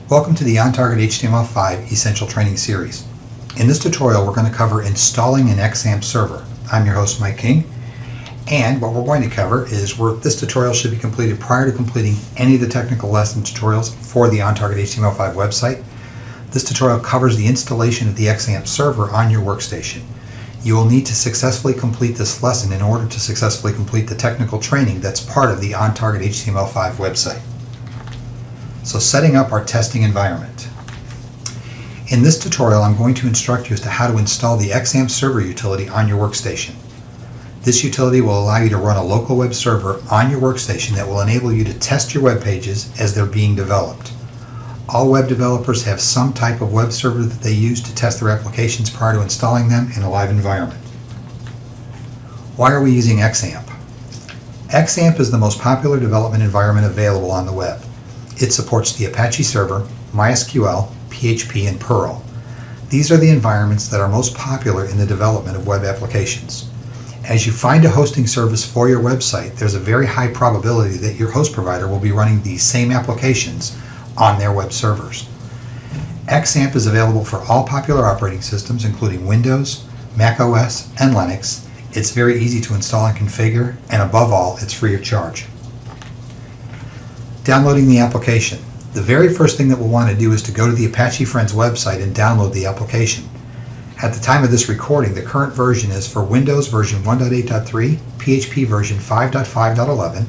Welcome to the OnTarget HTML5 Essential Training Series. In this tutorial, we're going to cover installing an XAMPP server. I'm your host, Mike King, and what we're going to cover is this tutorial should be completed prior to completing any of the technical lesson tutorials for the OnTarget HTML5 website. This tutorial covers the installation of the XAMPP server on your workstation. You will need to successfully complete this lesson in order to successfully complete the technical training that's part of the OnTarget HTML5 website. So setting up our testing environment. In this tutorial, I'm going to instruct you as to how to install the XAMPP server utility on your workstation. This utility will allow you to run a local web server on your workstation that will enable you to test your web pages as they're being developed. All web developers have some type of web server that they use to test their applications prior to installing them in a live environment. Why are we using XAMPP? XAMPP is the most popular development environment available on the web. It supports the Apache server, MySQL, PHP, and Perl. These are the environments that are most popular in the development of web applications. As you find a hosting service for your website, there's a very high probability that your host provider will be running these same applications on their web servers. XAMPP is available for all popular operating systems, including Windows, Mac OS, and Linux. It's very easy to install and configure, and above all, it's free of charge. Downloading the application. The very first thing that we'll want to do is to go to the Apache Friends website and download the application. At the time of this recording, the current version is for Windows version 1.8.3, PHP version 5.5.11.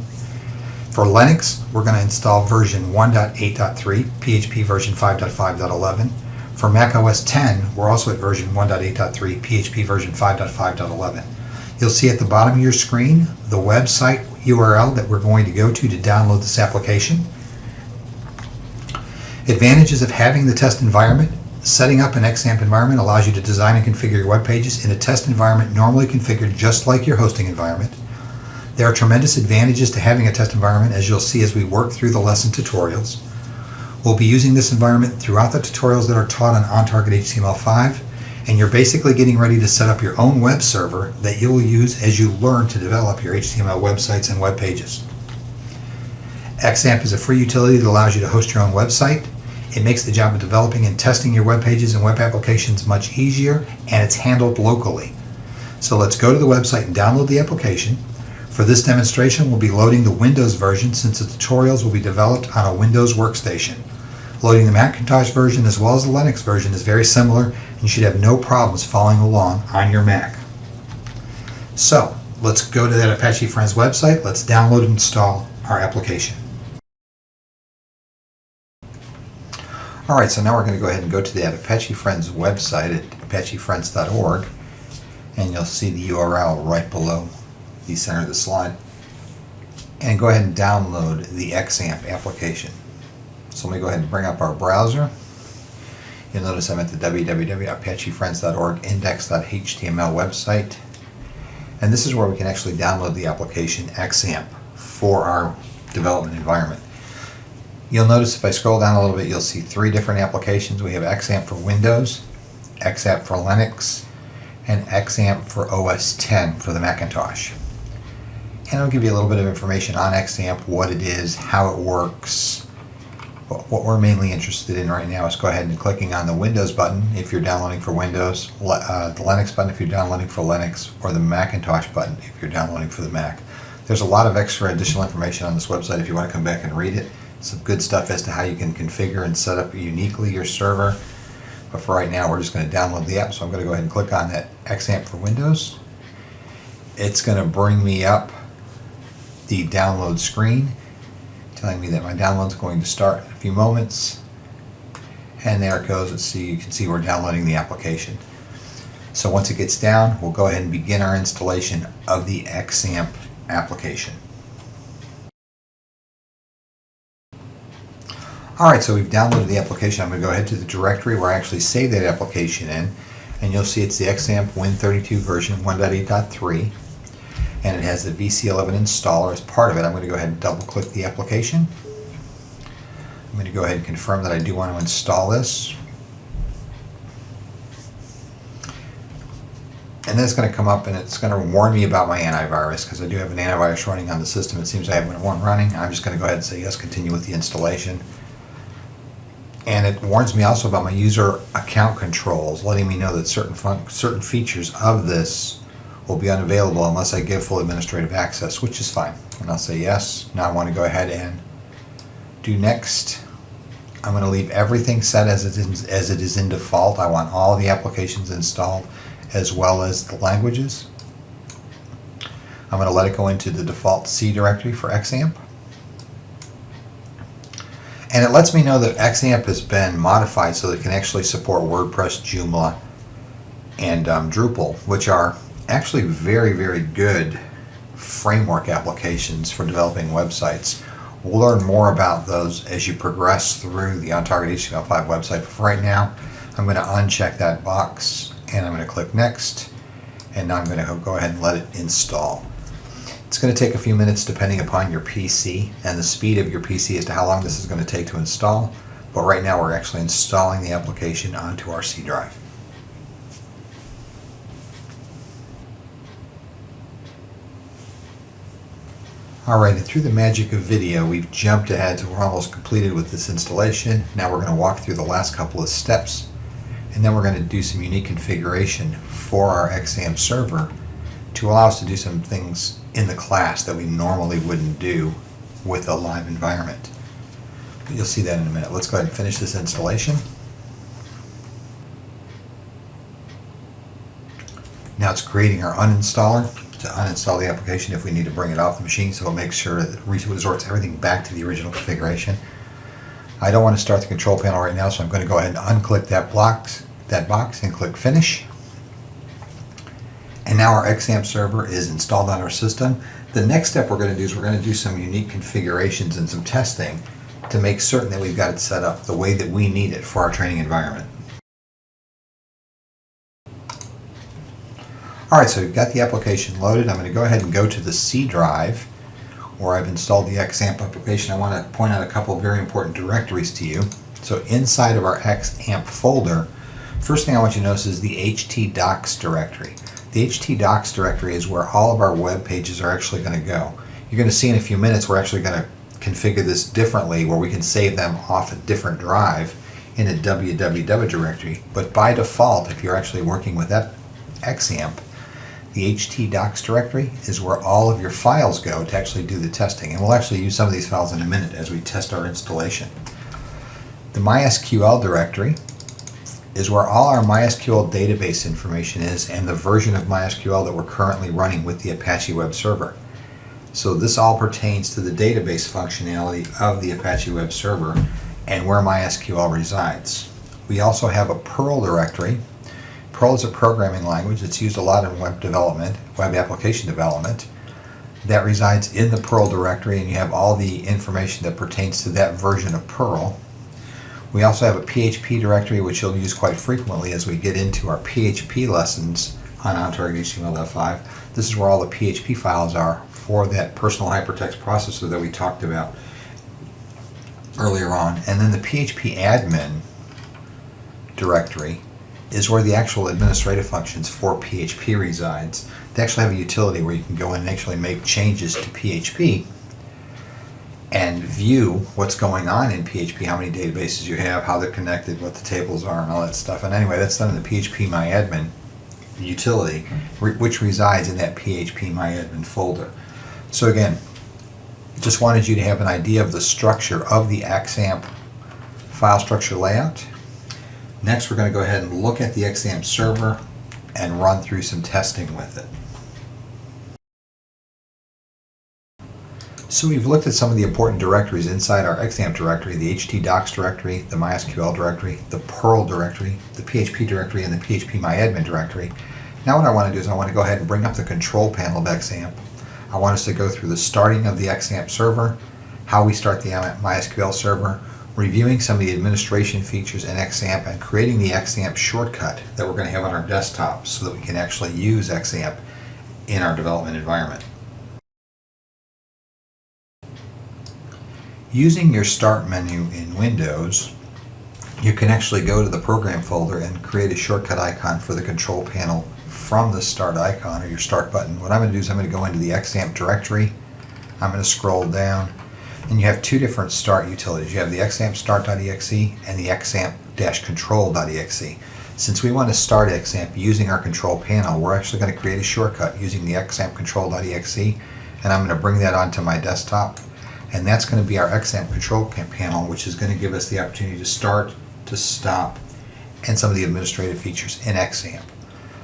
For Linux, we're going to install version 1.8.3, PHP version 5.5.11. For Mac OS X, we're also at version 1.8.3, PHP version 5.5.11. You'll see at the bottom of your screen the website URL that we're going to go to download this application. Advantages of having the test environment. Setting up an XAMPP environment allows you to design and configure your web pages in a test environment normally configured just like your hosting environment. There are tremendous advantages to having a test environment, as you'll see as we work through the lesson tutorials. We'll be using this environment throughout the tutorials that are taught on OnTarget HTML5, and you're basically getting ready to set up your own web server that you'll use as you learn to develop your HTML websites and web pages. XAMPP is a free utility that allows you to host your own website. It makes the job of developing and testing your web pages and web applications much easier, and it's handled locally. So let's go to the website and download the application. For this demonstration, we'll be loading the Windows version since the tutorials will be developed on a Windows workstation. Loading the Macintosh version as well as the Linux version is very similar, and you should have no problems following along on your Mac. So let's go to that Apache Friends website. Let's download and install our application. Alright, so now we're going to go ahead and go to that Apache Friends website at apachefriends.org, and you'll see the URL right below the center of the slide, and go ahead and download the XAMPP application. So let me go ahead and bring up our browser. You'll notice I'm at the www.apachefriends.org index.html website, and this is where we can actually download the application XAMPP for our development environment. You'll notice if I scroll down a little bit, you'll see three different applications. We have XAMPP for Windows, XAMPP for Linux, and XAMPP for OS X for the Macintosh. And I'll give you a little bit of information on XAMPP, what it is, how it works. What we're mainly interested in right now is go ahead and clicking on the Windows button if you're downloading for Windows, the Linux button if you're downloading for Linux, or the Macintosh button if you're downloading for the Mac. There's a lot of extra additional information on this website if you want to come back and read it. Some good stuff as to how you can configure and set up uniquely your server. But for right now, we're just going to download the app. So I'm going to go ahead and click on that XAMPP for Windows. It's going to bring me up the download screen, telling me that my download is going to start in a few moments. And there it goes. Let's see, you can see we're downloading the application. So once it gets down, we'll go ahead and begin our installation of the XAMPP application. Alright, so we've downloaded the application. I'm going to go ahead to the directory where I actually saved that application in, and you'll see it's the XAMPP Win32 version 1.8.3, and it has the VC11 installer as part of it. I'm going to go ahead and double click the application. I'm going to go ahead and confirm that I do want to install this. And then it's going to come up and it's going to warn me about my antivirus, because I do have an antivirus running on the system. It seems I have one running. I'm just going to go ahead and say yes, continue with the installation. And it warns me also about my user account controls, letting me know that certain features of this will be unavailable unless I give full administrative access, which is fine. And I'll say yes. Now I want to go ahead and do next. I'm going to leave everything set as it is in default. I want all the applications installed as well as the languages. I'm going to let it go into the default C directory for XAMPP. And it lets me know that XAMPP has been modified so that it can actually support WordPress, Joomla, and Drupal, which are actually very, very good framework applications for developing websites. We'll learn more about those as you progress through the Untitled HTML5 website. But for right now, I'm going to uncheck that box and I'm going to click Next. And now I'm going to go ahead and let it install. It's going to take a few minutes depending upon your PC and the speed of your PC as to how long this is going to take to install. But right now we're actually installing the application onto our C drive. Alright, and through the magic of video, we've jumped ahead, so we're almost completed with this installation. Now we're going to walk through the last couple of steps, and then we're going to do some unique configuration for our XAMPP server to allow us to do some things in the class that we normally wouldn't do with a live environment. But you'll see that in a minute. Let's go ahead and finish this installation. Now it's creating our uninstaller to uninstall the application if we need to bring it off the machine, so it makes sure that it resorts everything back to the original configuration. I don't want to start the control panel right now, so I'm going to go ahead and unclick that box and click Finish. And now our XAMPP server is installed on our system. The next step we're going to do is we're going to do some unique configurations and some testing to make certain that we've got it set up the way that we need it for our training environment. Alright, so we've got the application loaded. I'm going to go ahead and go to the C drive where I've installed the XAMPP application. I want to point out a couple of very important directories to you. So inside of our XAMPP folder, first thing I want you to notice is the htdocs directory. The htdocs directory is where all of our web pages are actually going to go. You're going to see in a few minutes we're actually going to configure this differently where we can save them off a different drive in a www directory. But by default, if you're actually working with that XAMPP, the htdocs directory is where all of your files go to actually do the testing. And we'll actually use some of these files in a minute as we test our installation. The MySQL directory is where all our MySQL database information is and the version of MySQL that we're currently running with the Apache web server. So this all pertains to the database functionality of the Apache web server and where MySQL resides. We also have a Perl directory. Perl is a programming language that's used a lot in web development, web application development. That resides in the Perl directory, and you have all the information that pertains to that version of Perl. We also have a PHP directory, which you'll use quite frequently as we get into our PHP lessons on Untitled HTML5. This is where all the PHP files are for that personal hypertext processor that we talked about earlier on. And then the PHP admin directory is where the actual administrative functions for PHP resides. They actually have a utility where you can go in and actually make changes to PHP and view what's going on in PHP, how many databases you have, how they're connected, what the tables are, and all that stuff. And anyway, that's done in the PHP MyAdmin utility, which resides in that PHP MyAdmin folder. So again, just wanted you to have an idea of the structure of the XAMPP file structure layout. Next, we're going to go ahead and look at the XAMPP server and run through some testing with it. So we've looked at some of the important directories inside our XAMPP directory, the htdocs directory, the MySQL directory, the Perl directory, the PHP directory, and the PHP MyAdmin directory. Now what I want to do is I want to go ahead and bring up the control panel of XAMPP. I want us to go through the starting of the XAMPP server, how we start the MySQL server, reviewing some of the administration features in XAMPP, and creating the XAMPP shortcut that we're going to have on our desktop so that we can actually use XAMPP in our development environment. Using your Start menu in Windows, you can actually go to the Program folder and create a shortcut icon for the control panel from the Start icon or your Start button. What I'm going to do is I'm going to go into the XAMPP directory. I'm going to scroll down. And you have two different start utilities. You have the XAMPP start.exe and the XAMPP-control.exe. Since we want to start XAMPP using our control panel, we're actually going to create a shortcut using the XAMPP control.exe, and I'm going to bring that onto my desktop. And that's going to be our XAMPP control panel, which is going to give us the opportunity to start, to stop, and some of the administrative features in XAMPP.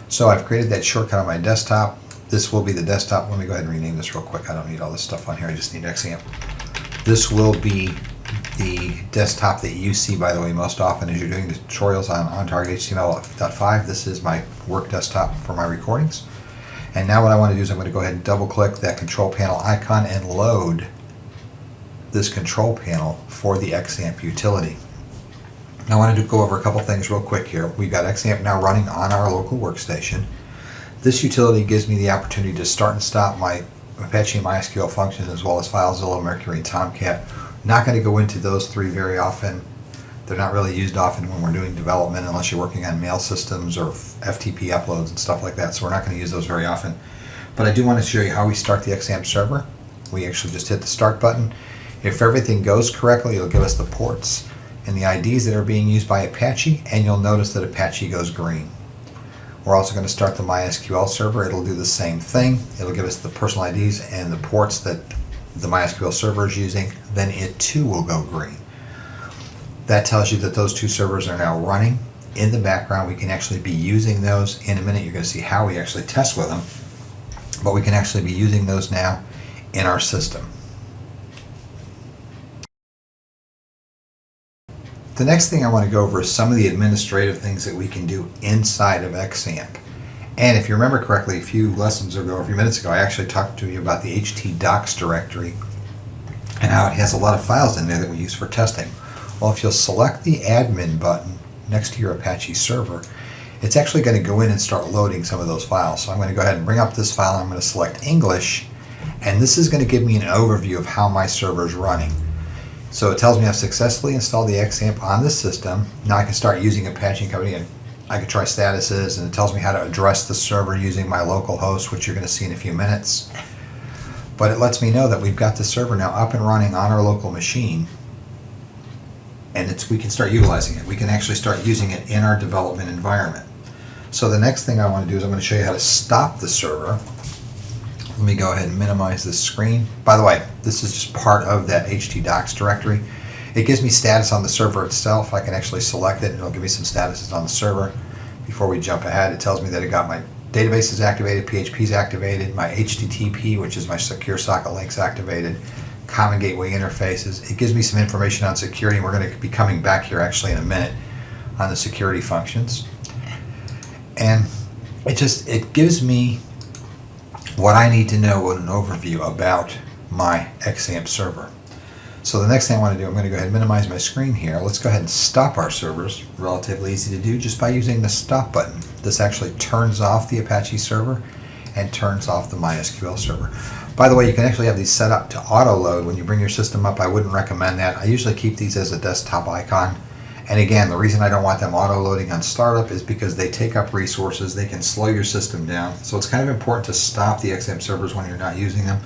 So I've created that shortcut on my desktop. This will be the desktop. Let me go ahead and rename this real quick. I don't need all this stuff on here. I just need XAMPP. This will be the desktop that you see, by the way, most often as you're doing the tutorials on OnTarget HTML.5. This is my work desktop for my recordings. And now what I want to do is I'm going to go ahead and double click that control panel icon and load this control panel for the XAMPP utility. Now I wanted to go over a couple things real quick here. We've got XAMPP now running on our local workstation. This utility gives me the opportunity to start and stop my Apache MySQL functions as well as FileZilla, Mercury, and Tomcat. Not going to go into those three very often. They're not really used often when we're doing development unless you're working on mail systems or FTP uploads and stuff like that, so we're not going to use those very often. But I do want to show you how we start the XAMPP server. We actually just hit the start button. If everything goes correctly, it'll give us the ports and the IDs that are being used by Apache, and you'll notice that Apache goes green. We're also going to start the MySQL server. It'll do the same thing. It'll give us the personal IDs and the ports that the MySQL server is using. Then it too will go green. That tells you that those two servers are now running in the background. We can actually be using those. In a minute you're going to see how we actually test with them, but we can actually be using those now in our system. The next thing I want to go over is some of the administrative things that we can do inside of XAMPP. And if you remember correctly, a few lessons ago, a few minutes ago, I actually talked to you about the htdocs directory and how it has a lot of files in there that we use for testing. Well, if you'll select the admin button next to your Apache server, it's actually going to go in and start loading some of those files. So I'm going to go ahead and bring up this file. I'm going to select English, and this is going to give me an overview of how my server is running. So it tells me I've successfully installed the XAMPP on this system. Now I can start using Apache Company, and I can try statuses, and it tells me how to address the server using my local host, which you're going to see in a few minutes. But it lets me know that we've got the server now up and running on our local machine, and we can start utilizing it. We can actually start using it in our development environment. So the next thing I want to do is I'm going to show you how to stop the server. Let me go ahead and minimize this screen. By the way, this is just part of that htdocs directory. It gives me status on the server itself. I can actually select it and it'll give me some statuses on the server. Before we jump ahead, it tells me that it got my database is activated, PHP is activated, my HTTP, which is my secure socket links, activated, common gateway interfaces. It gives me some information on security. We're going to be coming back here actually in a minute on the security functions. And it gives me what I need to know in an overview about my XAMPP server. So the next thing I want to do, I'm going to go ahead and minimize my screen here. Let's go ahead and stop our servers. Relatively easy to do just by using the stop button. This actually turns off the Apache server and turns off the MySQL server. By the way, you can actually have these set up to auto load when you bring your system up. I wouldn't recommend that. I usually keep these as a desktop icon. And again, the reason I don't want them auto-loading on startup is because they take up resources, they can slow your system down. So it's kind of important to stop the XAMPP servers when you're not using them.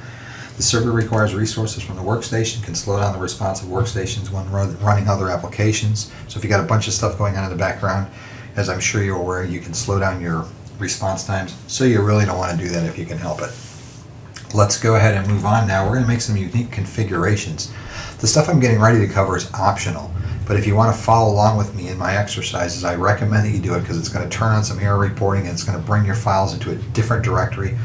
The server requires resources from the workstation, can slow down the response of workstations when running other applications. So if you got a bunch of stuff going on in the background, as I'm sure you're aware, you can slow down your response times. So you really don't want to do that if you can help it. Let's go ahead and move on now. We're going to make some unique configurations. The stuff I'm getting ready to cover is optional. But if you want to follow along with me in my exercises, I recommend that you do it because it's going to turn on some error reporting and it's going to bring your files into a different directory,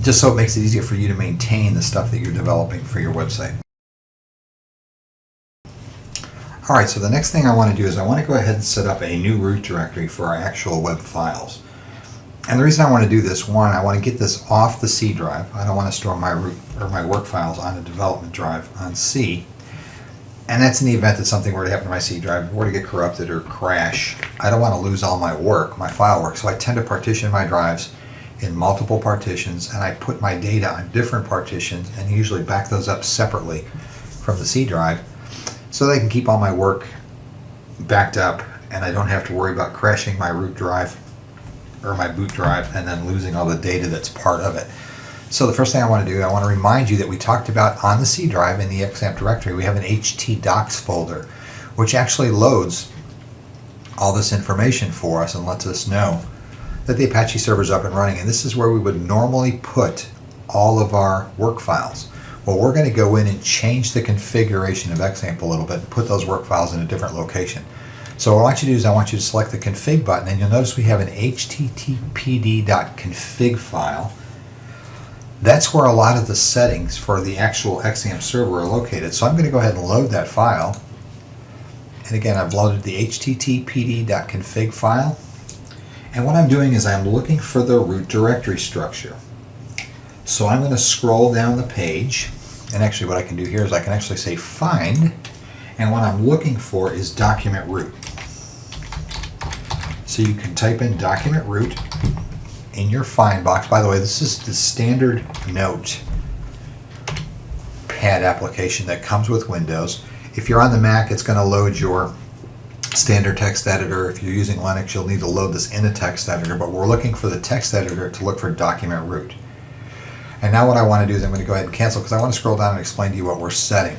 just so it makes it easier for you to maintain the stuff that you're developing for your website. Alright, so the next thing I want to do is I want to go ahead and set up a new root directory for our actual web files. And the reason I want to do this, one, I want to get this off the C drive. I don't want to store my root or my work files on a development drive on C. And that's in the event that something were to happen to my C drive, were to get corrupted or crash. I don't want to lose all my work, my file work. So I tend to partition my drives in multiple partitions, and I put my data on different partitions and usually back those up separately from the C drive so they can keep all my work backed up and I don't have to worry about crashing my root drive or my boot drive and then losing all the data that's part of it. So the first thing I want to do, I want to remind you that we talked about on the C drive in the XAMPP directory, we have an htdocs folder, which actually loads all this information for us and lets us know that the Apache server is up and running. And this is where we would normally put all of our work files. Well, we're going to go in and change the configuration of XAMPP a little bit and put those work files in a different location. So what I want you to do is I want you to select the config button, and you'll notice we have an httpd.config file. That's where a lot of the settings for the actual XAMPP server are located. So I'm going to go ahead and load that file. And again, I've loaded the httpd.config file. And what I'm doing is I'm looking for the root directory structure. So I'm going to scroll down the page. And actually what I can do here is I can actually say find. And what I'm looking for is document root. So you can type in document root in your find box. By the way, this is the standard Note pad application that comes with Windows. If you're on the Mac, it's going to load your standard text editor. If you're using Linux, you'll need to load this in a text editor, but we're looking for the text editor to look for document root. And now what I want to do is I'm going to go ahead and cancel because I want to scroll down and explain to you what we're setting.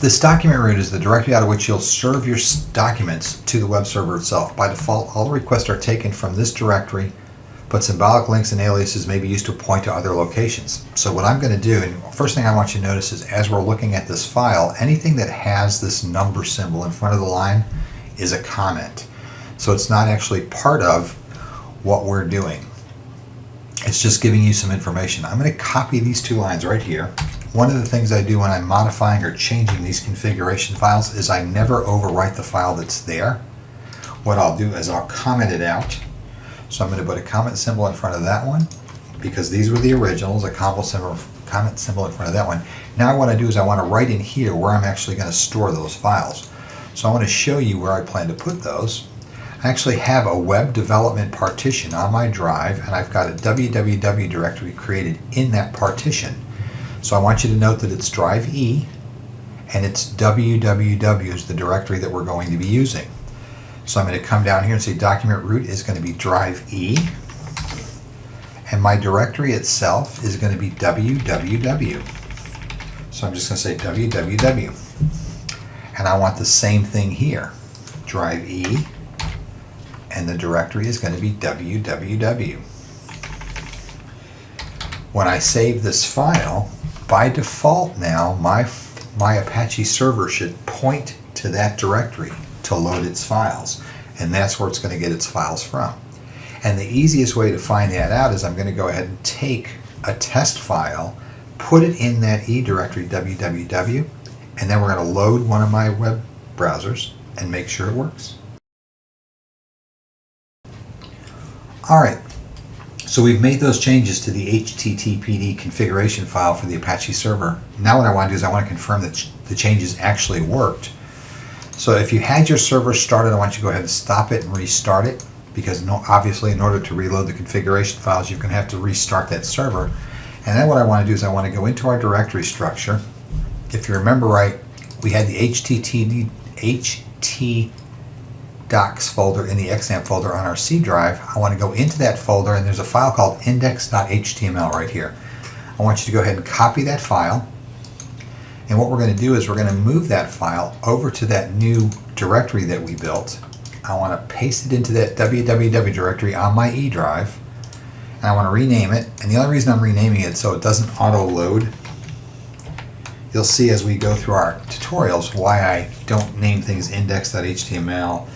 This document root is the directory out of which you'll serve your documents to the web server itself. By default, all the requests are taken from this directory, but symbolic links and aliases may be used to point to other locations. So what I'm going to do, and first thing I want you to notice is as we're looking at this file, anything that has this number symbol in front of the line is a comment. So it's not actually part of what we're doing. It's just giving you some information. I'm going to copy these two lines right here. One of the things I do when I'm modifying or changing these configuration files is I never overwrite the file that's there. What I'll do is I'll comment it out. So I'm going to put a comment symbol in front of that one because these were the originals, a comment symbol in front of that one. Now what I do is I want to write in here where I'm actually going to store those files. So I want to show you where I plan to put those. I actually have a web development partition on my drive, and I've got a www directory created in that partition. So I want you to note that it's drive E and it's www is the directory that we're going to be using. So I'm going to come down here and say document root is going to be drive E, and my directory itself is going to be www. So I'm just going to say www, and I want the same thing here, drive E, and the directory is going to be www. When I save this file, by default now my Apache server should point to that directory to load its files, and that's where it's going to get its files from. And the easiest way to find that out is I'm going to go ahead and take a test file, put it in that E directory www, and then we're going to load one of my web browsers and make sure it works. Alright, so we've made those changes to the HTTPD configuration file for the Apache server. Now what I want to do is I want to confirm that the changes actually worked. So if you had your server started, I want you to go ahead and stop it and restart it, because obviously in order to reload the configuration files, you're going to have to restart that server. And then what I want to do is I want to go into our directory structure. If you remember right, we had the htdocs folder in the XAMPP folder on our C drive. I want to go into that folder, and there's a file called index.html right here. I want you to go ahead and copy that file, and what we're going to do is we're going to move that file over to that new directory that we built. I want to paste it into that www directory on my E drive, and I want to rename it. And the only reason I'm renaming it so it doesn't auto load, you'll see as we go through our tutorials why I don't name things index.html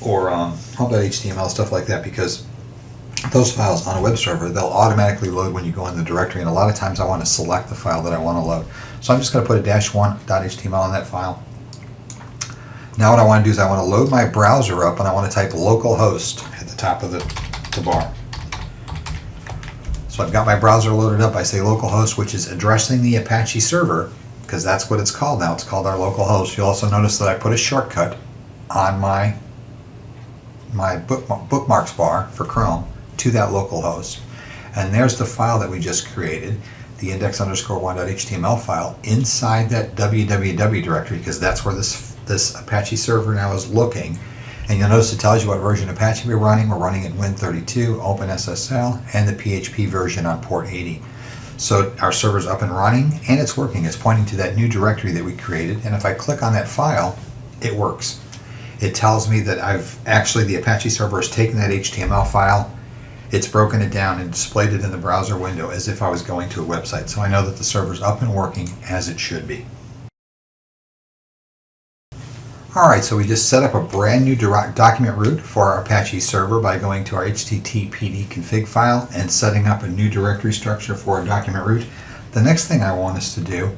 or home.html, stuff like that, because those files on a web server, they'll automatically load when you go in the directory, and a lot of times I want to select the file that I want to load. So I'm just going to put a -1.html in that file. Now what I want to do is I want to load my browser up, and I want to type localhost at the top of the bar. So I've got my browser loaded up. I say localhost, which is addressing the Apache server, because that's what it's called now. It's called our localhost. You'll also notice that I put a shortcut on my bookmarks bar for Chrome to that localhost. And there's the file that we just created, the index_1.html file inside that www directory, because that's where this Apache server now is looking. And you'll notice it tells you what version of Apache we're running. We're running at Win32, OpenSSL, and the PHP version on port 80. So our server's up and running, and it's working. It's pointing to that new directory that we created, and if I click on that file, it works. It tells me that the Apache server has taken that HTML file, it's broken it down and displayed it in the browser window as if I was going to a website. So I know that the server's up and working as it should be. Alright, so we just set up a brand new document root for our Apache server by going to our httpd config file and setting up a new directory structure for our document root. The next thing I want us to do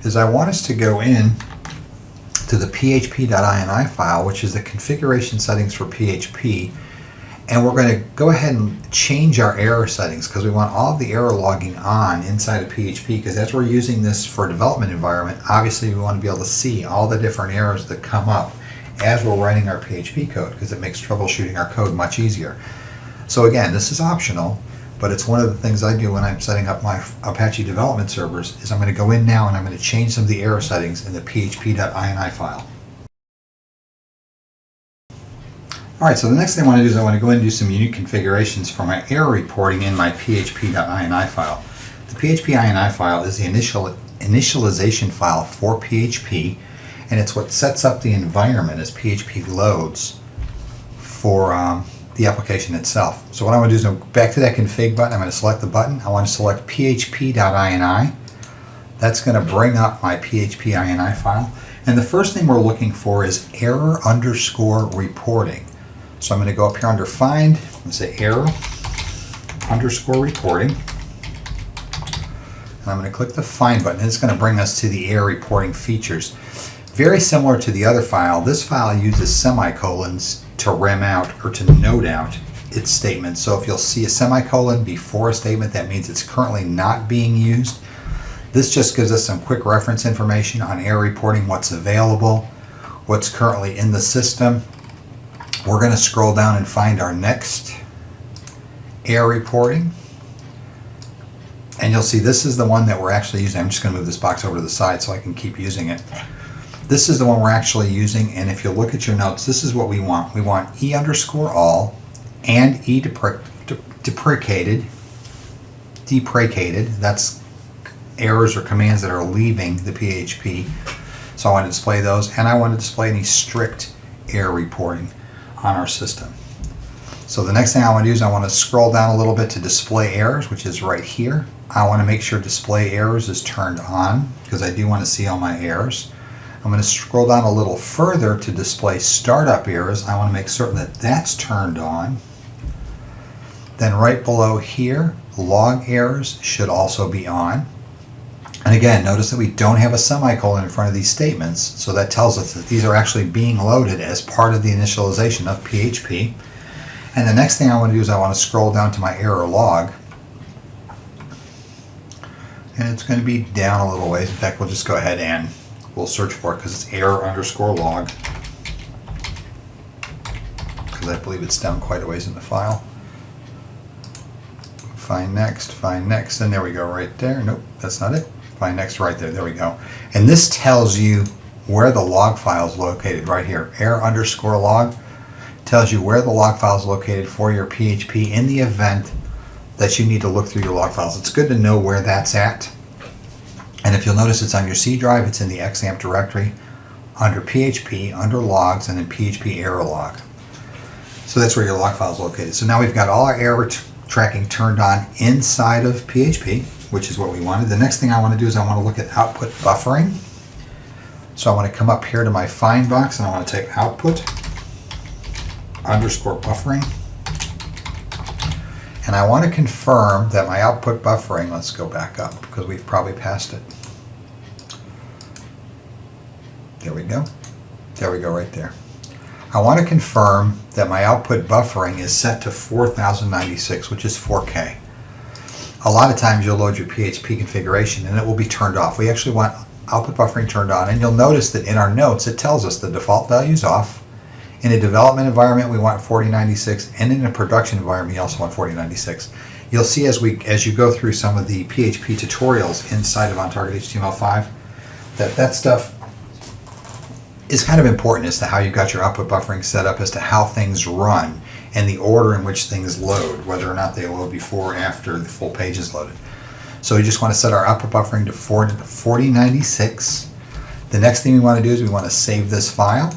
is I want us to go in to the php.ini file, which is the configuration settings for PHP, and we're going to go ahead and change our error settings because we want all of the error logging on inside of PHP, because as we're using this for a development environment, obviously we want to be able to see all the different errors that come up as we're writing our PHP code, because it makes troubleshooting our code much easier. So again, this is optional, but it's one of the things I do when I'm setting up my Apache development servers, is I'm going to go in now and I'm going to change some of the error settings in the php.ini file. Alright, so the next thing I want to do is I want to go in and do some unique configurations for my error reporting in my php.ini file. The php.ini file is the initialization file for PHP, and it's what sets up the environment as PHP loads for the application itself. So what I'm going to do is go back to that config button. I'm going to select the button. I want to select php.ini. That's going to bring up my php.ini file. And the first thing we're looking for is error underscore reporting. So I'm going to go up here under find and say error underscore reporting. And I'm going to click the find button, and it's going to bring us to the error reporting features. Very similar to the other file, this file uses semicolons to rem out or to note out its statement. So if you'll see a semicolon before a statement, that means it's currently not being used. This just gives us some quick reference information on error reporting, what's available, what's currently in the system. We're going to scroll down and find our next error reporting. And you'll see this is the one that we're actually using. I'm just going to move this box over to the side so I can keep using it. This is the one we're actually using, and if you look at your notes, this is what we want. We want E underscore all and E deprecated. That's errors or commands that are leaving the PHP. So I want to display those, and I want to display any strict error reporting on our system. So the next thing I want to do is I want to scroll down a little bit to display errors, which is right here. I want to make sure display errors is turned on because I do want to see all my errors. I'm going to scroll down a little further to display startup errors. I want to make certain that that's turned on. Then right below here, log errors should also be on. And again, notice that we don't have a semicolon in front of these statements, so that tells us that these are actually being loaded as part of the initialization of PHP. And the next thing I want to do is I want to scroll down to my error log. And it's going to be down a little ways. In fact, we'll just go ahead and we'll search for it because it's error underscore log. Because I believe it's down quite a ways in the file. Find next, and there we go right there. Nope, that's not it. Find next right there. There we go. And this tells you where the log file is located right here. Error underscore log tells you where the log file is located for your PHP in the event that you need to look through your log files. It's good to know where that's at. And if you'll notice, it's on your C drive. It's in the XAMPP directory under PHP, under logs, and then PHP error log. So that's where your log file is located. So now we've got all our error tracking turned on inside of PHP, which is what we wanted. The next thing I want to do is I want to look at output buffering. So I want to come up here to my find box and I want to type output underscore buffering. And I want to confirm that my output buffering, let's go back up because we've probably passed it. There we go. There we go right there. I want to confirm that my output buffering is set to 4096, which is 4K. A lot of times you'll load your PHP configuration and it will be turned off. We actually want output buffering turned on, and you'll notice that in our notes it tells us the default value is off. In a development environment we want 4096, and in a production environment you also want 4096. You'll see as you go through some of the PHP tutorials inside of OnTarget HTML5 that stuff is kind of important as to how you've got your output buffering set up, as to how things run and the order in which things load, whether or not they load before or after the full page is loaded. So we just want to set our output buffering to 4096. The next thing we want to do is we want to save this file,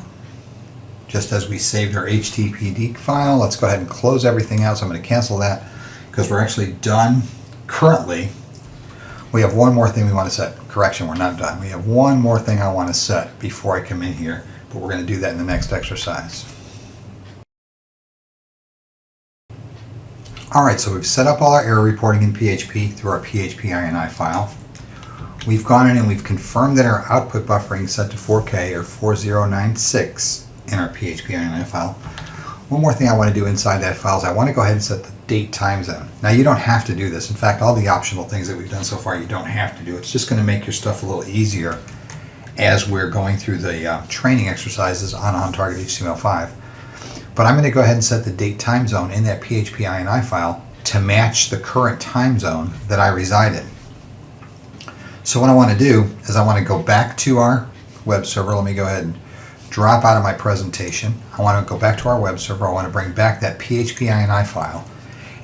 just as we saved our HTTPD file. Let's go ahead and close everything out. So I'm going to cancel that because we're actually done currently. We have one more thing we want to set. Correction, we're not done. We have one more thing I want to set before I come in here, but we're going to do that in the next exercise. Alright, so we've set up all our error reporting in PHP through our PHP INI file. We've gone in and we've confirmed that our output buffering is set to 4K or 4096 in our PHP INI file. One more thing I want to do inside that file is I want to go ahead and set the date time zone. Now you don't have to do this. In fact, all the optional things that we've done so far you don't have to do. It's just going to make your stuff a little easier as we're going through the training exercises on OnTarget HTML5. But I'm going to go ahead and set the date time zone in that PHP INI file to match the current time zone that I reside in. So what I want to do is I want to go back to our web server. Let me go ahead and drop out of my presentation. I want to go back to our web server. I want to bring back that PHP INI file.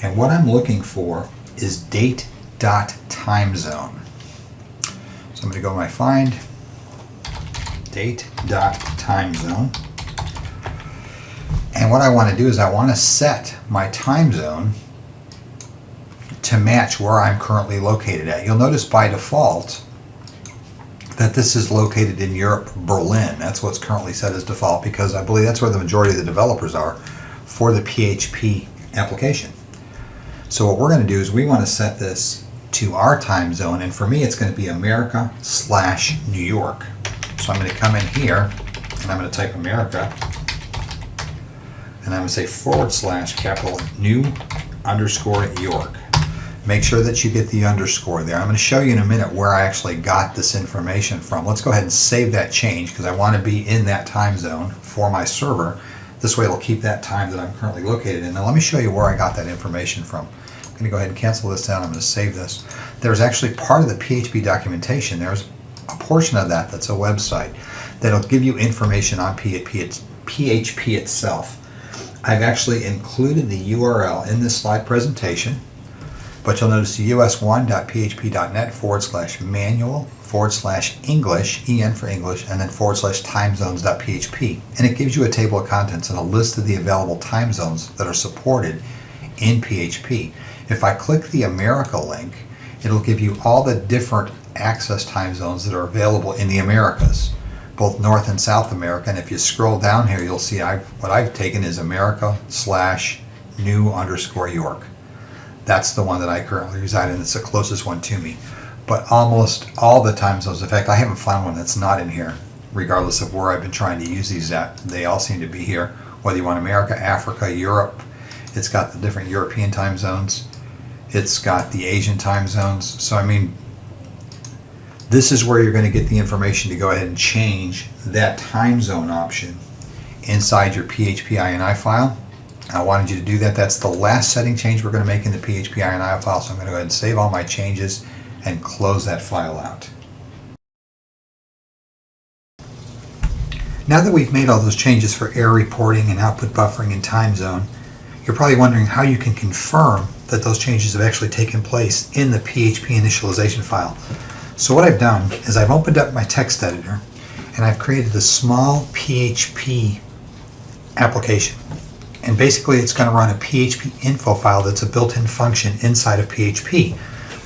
And what I'm looking for is date.timezone. So I'm going to go to my find, date.timezone. And what I want to do is I want to set my time zone to match where I'm currently located at. You'll notice by default that this is located in Europe, Berlin. That's what's currently set as default because I believe that's where the majority of the developers are for the PHP application. So what we're going to do is we want to set this to our time zone, and for me it's going to be America/New York. So I'm going to come in here and I'm going to type America. And I'm going to say /new_York. Make sure that you get the underscore there. I'm going to show you in a minute where I actually got this information from. Let's go ahead and save that change because I want to be in that time zone for my server. This way it'll keep that time that I'm currently located in. Now let me show you where I got that information from. I'm going to go ahead and cancel this down. I'm going to save this. There's actually part of the PHP documentation. There's a portion of that that's a website that'll give you information on PHP itself. I've actually included the URL in this slide presentation, but you'll notice the us1.php.net/manual/English, EN for English, and then /timezones.php. And it gives you a table of contents and a list of the available time zones that are supported in PHP. If I click the America link, it'll give you all the different access time zones that are available in the Americas, both North and South America. And if you scroll down here, you'll see what I've taken is America/new_York. That's the one that I currently reside in. It's the closest one to me. But almost all the time zones, in fact, I haven't found one that's not in here, regardless of where I've been trying to use these at. They all seem to be here, whether you want America, Africa, Europe. It's got the different European time zones. It's got the Asian time zones. So, I mean, this is where you're going to get the information to go ahead and change that time zone option inside your PHP INI file. I wanted you to do that. That's the last setting change we're going to make in the PHP INI file. So I'm going to go ahead and save all my changes and close that file out. Now that we've made all those changes for error reporting and output buffering and time zone, you're probably wondering how you can confirm that those changes have actually taken place in the PHP initialization file. So what I've done is I've opened up my text editor and I've created a small PHP application. And basically it's going to run a PHP info file that's a built-in function inside of PHP,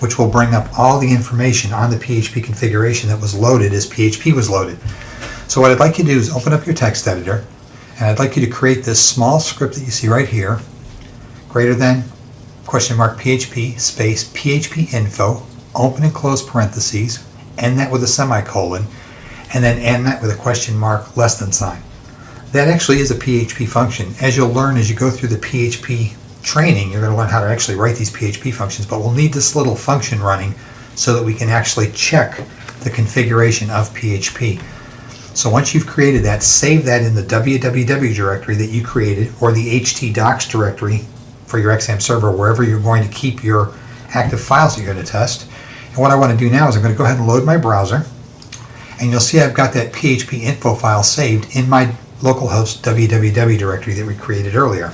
which will bring up all the information on the PHP configuration that was loaded as PHP was loaded. So what I'd like you to do is open up your text editor, and I'd like you to create this small script that you see right here, $!PHP space PHP info, open and close parentheses, end that with a semicolon, and then end that with a question mark less than sign. That actually is a PHP function. As you'll learn as you go through the PHP training, you're going to learn how to actually write these PHP functions, but we'll need this little function running so that we can actually check the configuration of PHP. So once you've created that, save that in the www directory that you created, or the htdocs directory for your XAMPP server, wherever you're going to keep your active files that you're going to test. And what I want to do now is I'm going to go ahead and load my browser. And you'll see I've got that PHP info file saved in my localhost www directory that we created earlier.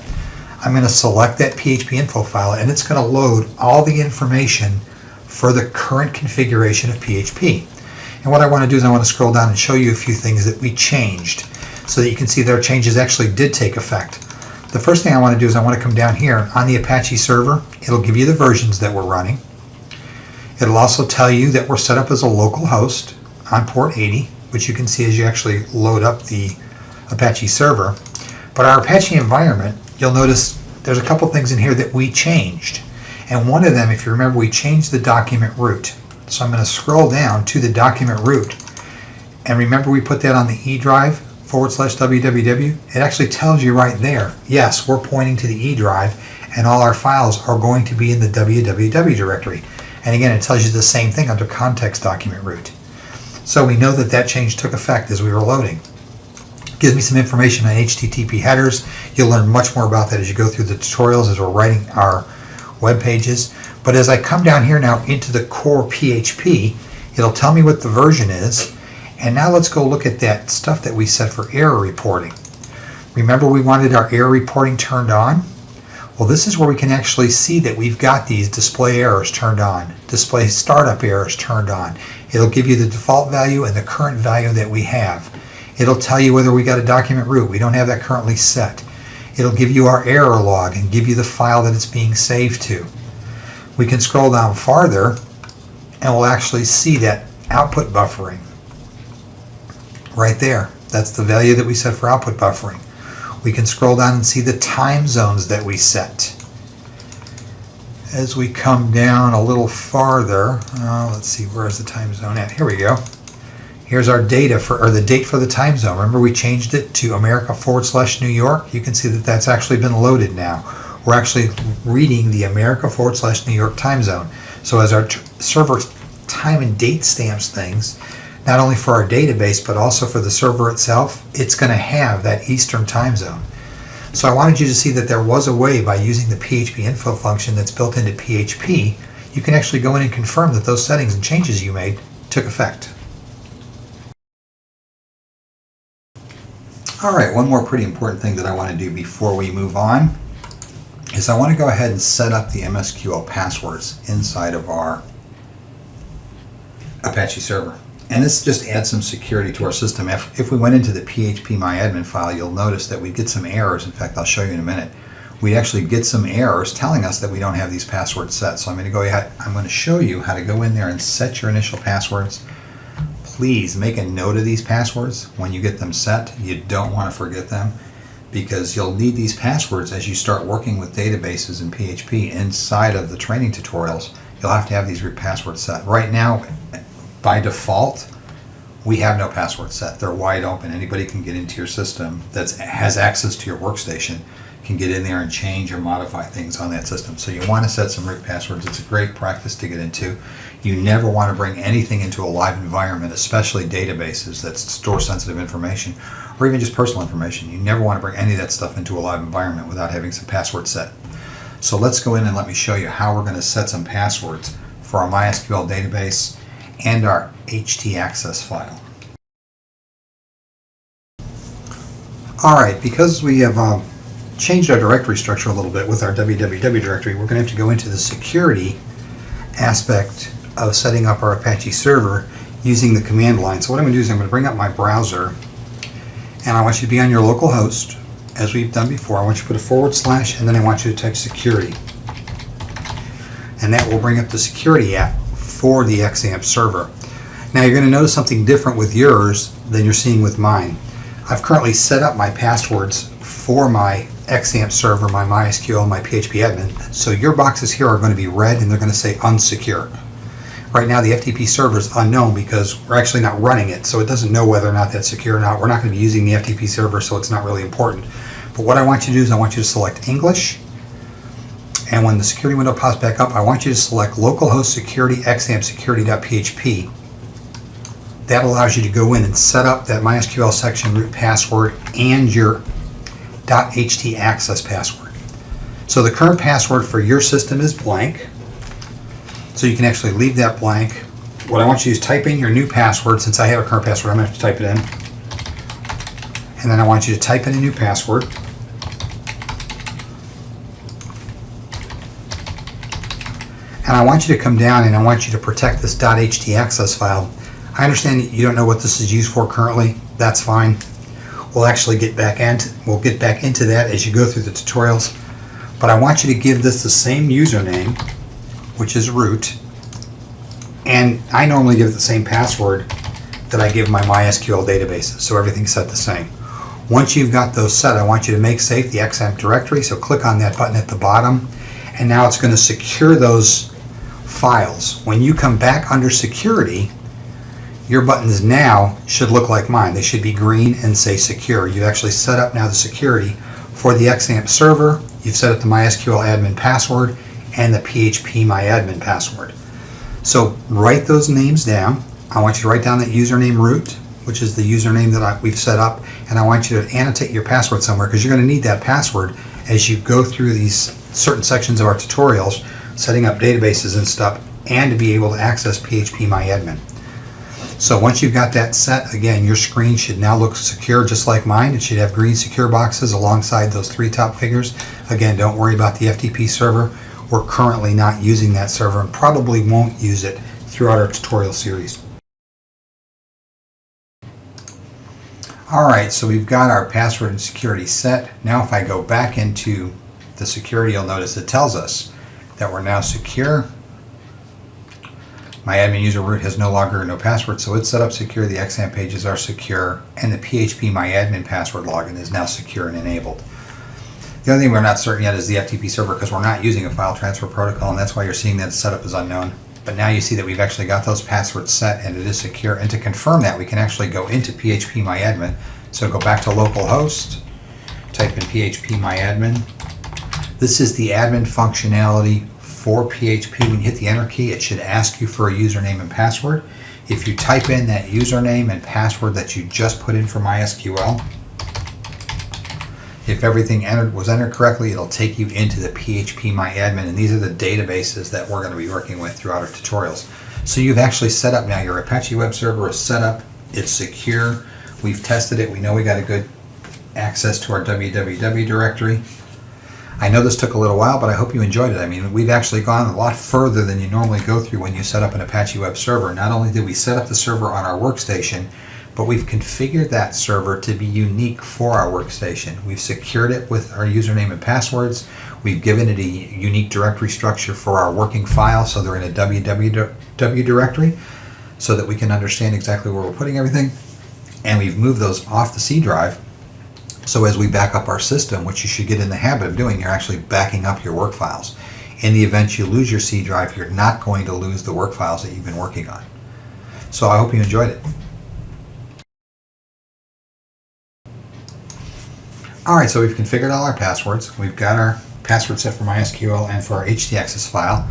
I'm going to select that PHP info file, and it's going to load all the information for the current configuration of PHP. And what I want to do is I want to scroll down and show you a few things that we changed so that you can see that our changes actually did take effect. The first thing I want to do is I want to come down here on the Apache server. It'll give you the versions that we're running. It'll also tell you that we're set up as a local host on port 80, which you can see as you actually load up the Apache server. But our Apache environment, you'll notice there's a couple things in here that we changed. And one of them, if you remember, we changed the document root. So I'm going to scroll down to the document root. And remember we put that on the E drive /www. It actually tells you right there, yes, we're pointing to the E drive, and all our files are going to be in the www directory. And again, it tells you the same thing under context document root. So we know that that change took effect as we were loading. Gives me some information on HTTP headers. You'll learn much more about that as you go through the tutorials as we're writing our web pages. But as I come down here now into the core PHP, it'll tell me what the version is. And now let's go look at that stuff that we set for error reporting. Remember we wanted our error reporting turned on? Well, this is where we can actually see that we've got these display errors turned on, display startup errors turned on. It'll give you the default value and the current value that we have. It'll tell you whether we got a document root. We don't have that currently set. It'll give you our error log and give you the file that it's being saved to. We can scroll down farther and we'll actually see that output buffering. Right there. That's the value that we set for output buffering. We can scroll down and see the time zones that we set. As we come down a little farther, let's see, where's the time zone at? Here we go. Here's our data or the date for the time zone. Remember we changed it to America /New York? You can see that that's actually been loaded now. We're actually reading the America /New York time zone. So as our server time and date stamps things, not only for our database, but also for the server itself, it's going to have that Eastern time zone. So I wanted you to see that there was a way by using the PHP info function that's built into PHP, you can actually go in and confirm that those settings and changes you made took effect. All right, one more pretty important thing that I want to do before we move on is I want to go ahead and set up the MSQL passwords inside of our Apache server. And this just adds some security to our system. If we went into the phpMyAdmin file, you'll notice that we get some errors. In fact, I'll show you in a minute. We actually get some errors telling us that we don't have these passwords set. So I'm going to show you how to go in there and set your initial passwords. Please make a note of these passwords when you get them set. You don't want to forget them because you'll need these passwords as you start working with databases in PHP inside of the training tutorials. You'll have to have these passwords set. Right now, by default, we have no password set. They're wide open. Anybody can get into your system that has access to your workstation, can get in there and change or modify things on that system. So you want to set some root passwords. It's a great practice to get into. You never want to bring anything into a live environment, especially databases that store sensitive information or even just personal information. You never want to bring any of that stuff into a live environment without having some passwords set. So let's go in and let me show you how we're going to set some passwords for our MySQL database and our htaccess file. Alright, because we have changed our directory structure a little bit with our www directory, we're going to have to go into the security aspect of setting up our Apache server using the command line. So what I'm going to do is I'm going to bring up my browser, and I want you to be on your local host, as we've done before. I want you to put a / and then I want you to type security. And that will bring up the security app for the XAMPP server. Now you're going to notice something different with yours than you're seeing with mine. I've currently set up my passwords for my XAMPP server, my MySQL, my PHP admin. So your boxes here are going to be red and they're going to say unsecure. Right now the FTP server is unknown because we're actually not running it, so it doesn't know whether or not that's secure or not. We're not going to be using the FTP server, so it's not really important. But what I want you to do is I want you to select English. And when the security window pops back up, I want you to select localhost security XAMPP security.php. That allows you to go in and set up that MySQL section root password and your .htaccess password. So the current password for your system is blank. So you can actually leave that blank what I want you to do is type in your new password. Since I have a current password, I'm going to have to type it in. And then I want you to type in a new password. And I want you to come down and I want you to protect this .htaccess file. I understand that you don't know what this is used for currently. That's fine. We'll actually get back into that as you go through the tutorials. But I want you to give this the same username, which is root. And I normally give it the same password that I give my MySQL databases, so everything's set the same. Once you've got those set, I want you to make safe the XAMPP directory, so click on that button at the bottom, and now it's going to secure those files. When you come back under security, your buttons now should look like mine. They should be green and say secure. You've actually set up now the security for the XAMPP server. You've set up the MySQL admin password and the PHP myadmin password. So write those names down. I want you to write down that username root, which is the username that we've set up, and I want you to annotate your password somewhere because you're going to need that password as you go through these certain sections of our tutorials, setting up databases and stuff, and to be able to access PHP myadmin. So once you've got that set, again, your screen should now look secure just like mine. It should have green secure boxes alongside those three top figures. Again, don't worry about the FTP server. We're currently not using that server and probably won't use it throughout our tutorial series. Alright, so we've got our password and security set. Now if I go back into the security, you'll notice it tells us that we're now secure. My admin user root has no longer no password, so it's set up secure. The XAMPP pages are secure, and the PHP myadmin password login is now secure and enabled. The only thing we're not certain yet is the FTP server because we're not using a file transfer protocol, and that's why you're seeing that setup is unknown. But now you see that we've actually got those passwords set and it is secure. And to confirm that, we can actually go into PHP myadmin. So go back to localhost, type in PHP myadmin. This is the admin functionality for PHP. When you hit the enter key, it should ask you for a username and password. If you type in that username and password that you just put in for MySQL, if everything was entered correctly, it'll take you into the PHP myadmin, and these are the databases that we're going to be working with throughout our tutorials. So you've actually set up now, your Apache web server is set up, it's secure, we've tested it, we know we got a good access to our www directory. I know this took a little while, but I hope you enjoyed it. I mean, we've actually gone a lot further than you normally go through when you set up an Apache web server. Not only did we set up the server on our workstation, but we've configured that server to be unique for our workstation. We've secured it with our username and passwords. We've given it a unique directory structure for our working file, so they're in a www directory, so that we can understand exactly where we're putting everything. And we've moved those off the C drive, so as we back up our system, which you should get in the habit of doing, you're actually backing up your work files. In the event you lose your C drive, you're not going to lose the work files that you've been working on. So I hope you enjoyed it. Alright, so we've configured all our passwords. We've got our password set for MySQL and for our htaccess file.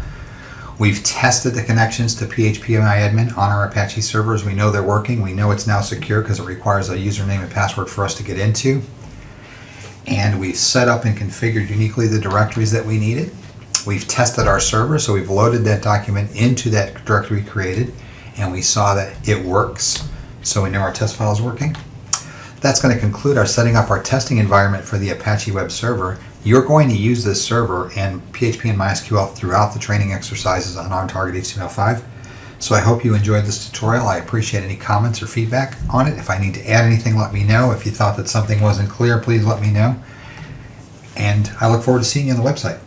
We've tested the connections to PHP myadmin on our Apache servers. We know they're working. We know it's now secure because it requires a username and password for us to get into. And we've set up and configured uniquely the directories that we needed. We've tested our server, so we've loaded that document into that directory created, and we saw that it works. So we know our test file is working. That's going to conclude our setting up our testing environment for the Apache web server. You're going to use this server and PHP and MySQL throughout the training exercises on OnTarget HTML5. So I hope you enjoyed this tutorial. I appreciate any comments or feedback on it. If I need to add anything, let me know. If you thought that something wasn't clear, please let me know. And I look forward to seeing you on the website.